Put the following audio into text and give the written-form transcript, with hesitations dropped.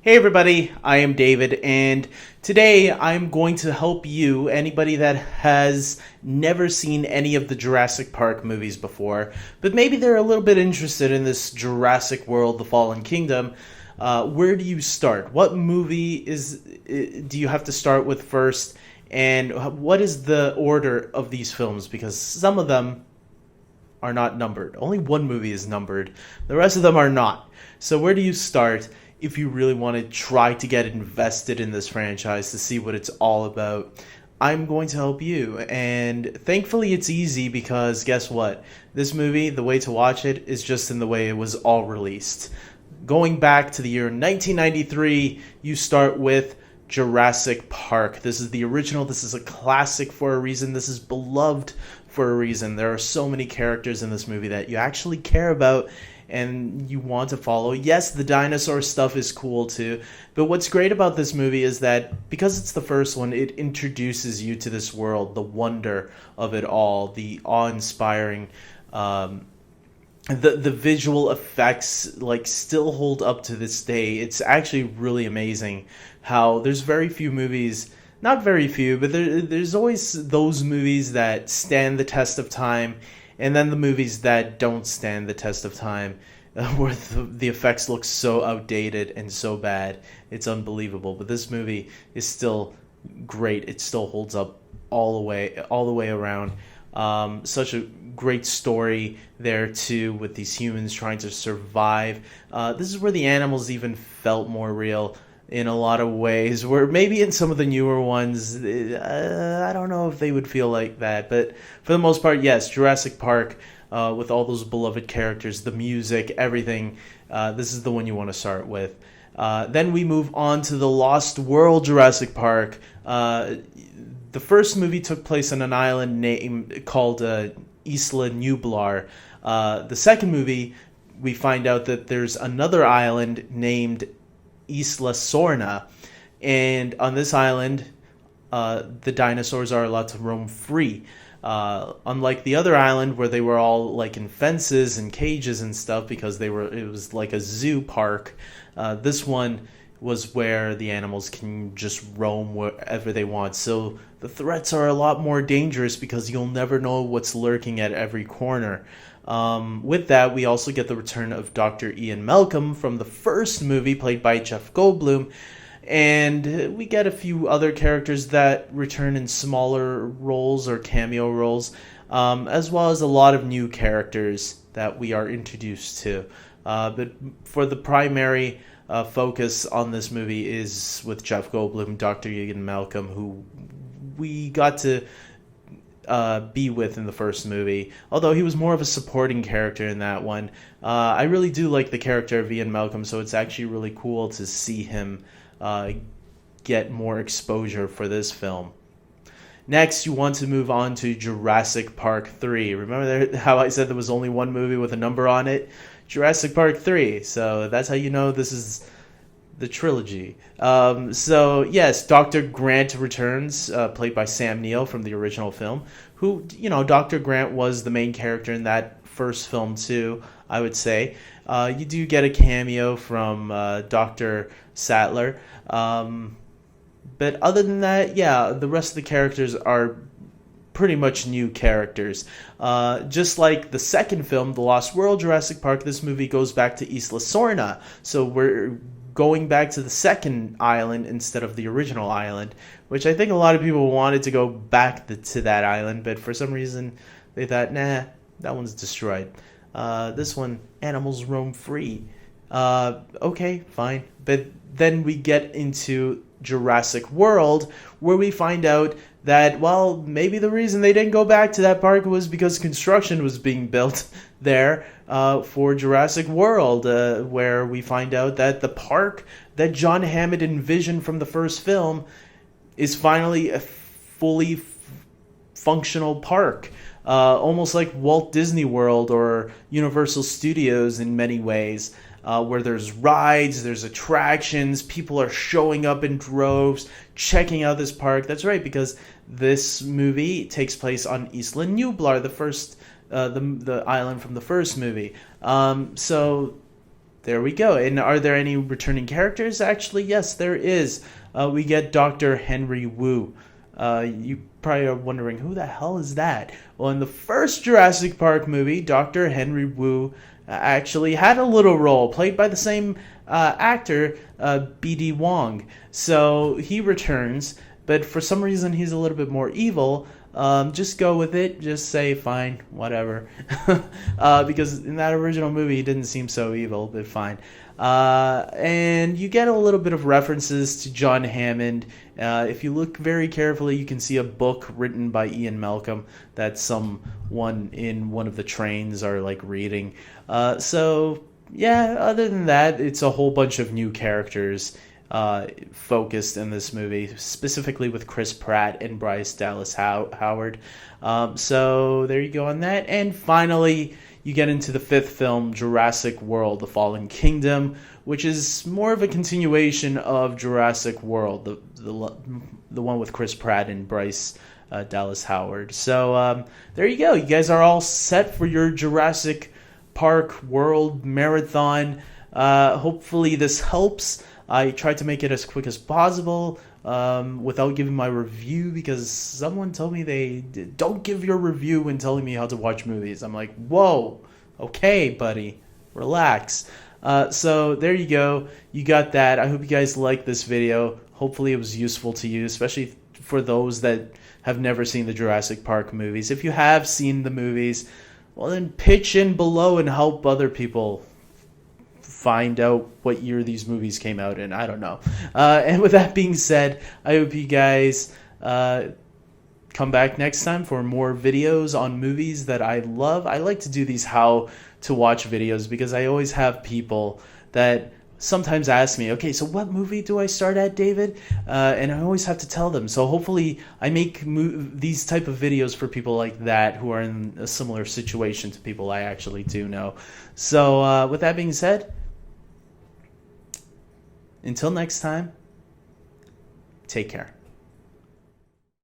Hey everybody, I am David, and today I'm going to help you, anybody that has never seen any of the Jurassic Park movies before, but maybe they're a little bit interested in this Jurassic World, The Fallen Kingdom. Where do you start? What movie do you have to start with first, and what is the order of these films? Because some of them are not numbered. Only one movie is numbered. The rest of them are not. So where do you start if you really want to try to get invested in this franchise to see what it's all about? I'm going to help you. And thankfully it's easy because guess what? This movie, the way to watch it is just in the way it was all released. Going back to the year 1993, you start with Jurassic Park. This is the original. This is a classic for a reason. This is beloved for a reason. There are so many characters in this movie that you actually care about and you want to follow. Yes, the dinosaur stuff is cool too, but what's great about this movie is that because it's the first one, it introduces you to this world, the wonder of it all, the awe-inspiring, the visual effects like still hold up to this day. It's actually really amazing how there's very few movies, not very few, but there's always those movies that stand the test of time, and then the movies that don't stand the test of time, where the effects look so outdated and so bad. It's unbelievable. But this movie is still great. It still holds up all the way around. Such a great story there too, with these humans trying to survive. This is where the animals even felt more real in a lot of ways, where maybe in some of the newer ones, I don't know if they would feel like that. But for the most part, yes, Jurassic Park, with all those beloved characters, the music, everything, this is the one you want to start with. Then we move on to the Lost World Jurassic Park. The first movie took place on an island called Isla Nublar. The second movie, we find out that there's another island named Isla Sorna, and on this island, the dinosaurs are allowed to roam free. Unlike the other island where they were all like in fences and cages and stuff because it was like a zoo park. This one was where the animals can just roam wherever they want. So the threats are a lot more dangerous because you'll never know what's lurking at every corner. With that, we also get the return of Dr. Ian Malcolm from the first movie, played by Jeff Goldblum, and we get a few other characters that return in smaller roles or cameo roles, as well as a lot of new characters that we are introduced to. But for the primary focus on this movie is with Jeff Goldblum, Dr. Ian Malcolm, who we got to be with in the first movie, although he was more of a supporting character in that one. I really do like the character of Ian Malcolm, so it's actually really cool to see him get more exposure for this film. Next, you want to move on to Jurassic Park 3. Remember how I said there was only one movie with a number on it? Jurassic Park 3. So that's how you know this is the trilogy. So yes, Dr. Grant returns, played by Sam Neill from the original film, who, Dr. Grant was the main character in that first film too, I would say. You do get a cameo from Dr. Sattler. But other than that, yeah, the rest of the characters are pretty much new characters. Just like the second film, The Lost World Jurassic Park, this movie goes back to Isla Sorna. So we're going back to the second island instead of the original island, which I think a lot of people wanted to go back to that island, but for some reason they thought, nah, that one's destroyed. This one, animals roam free. Okay, fine. But then we get into Jurassic World, where we find out that, well, maybe the reason they didn't go back to that park was because construction was being built there for Jurassic World, where we find out that the park that John Hammond envisioned from the first film is finally a fully functional park. Almost like Walt Disney World or Universal Studios in many ways, where there's rides, there's attractions, people are showing up in droves, checking out this park. That's right, because this movie takes place on Isla Nublar, the island from the first movie. So there we go. And are there any returning characters? Actually, yes, there is. We get Dr. Henry Wu. You probably are wondering, who the hell is that? Well, in the first Jurassic Park movie, Dr. Henry Wu actually had a little role, played by the same actor, B.D. Wong. So he returns, but for some reason he's a little bit more evil. Just go with it. Just say, fine, whatever. Because in that original movie, he didn't seem so evil, but fine. And you get a little bit of references to John Hammond. If you look very carefully, you can see a book written by Ian Malcolm that someone in one of the trains are like reading. So yeah, other than that, it's a whole bunch of new characters focused in this movie, specifically with Chris Pratt and Bryce Dallas Howard. So there you go on that. And finally, you get into the fifth film, Jurassic World: The Fallen Kingdom, which is more of a continuation of Jurassic World, the one with Chris Pratt and Bryce Dallas Howard. So there you go. You guys are all set for your Jurassic Park World marathon. Hopefully this helps. I tried to make it as quick as possible without giving my review, because someone told me they don't give your review when telling me how to watch movies. I'm like, whoa, okay, buddy, relax. So there you go. You got that. I hope you guys liked this video. Hopefully it was useful to you, especially for those that have never seen the Jurassic Park movies. If you have seen the movies, well, then pitch in below and help other people find out what year these movies came out in. I don't know. And with that being said, I hope you guys come back next time for more videos on movies that I love. I like to do these how to watch videos because I always have people that sometimes ask me, okay, so what movie do I start at, David? And I always have to tell them. So hopefully I make these type of videos for people like that who are in a similar situation to people I actually do know. So with that being said, until next time, take care.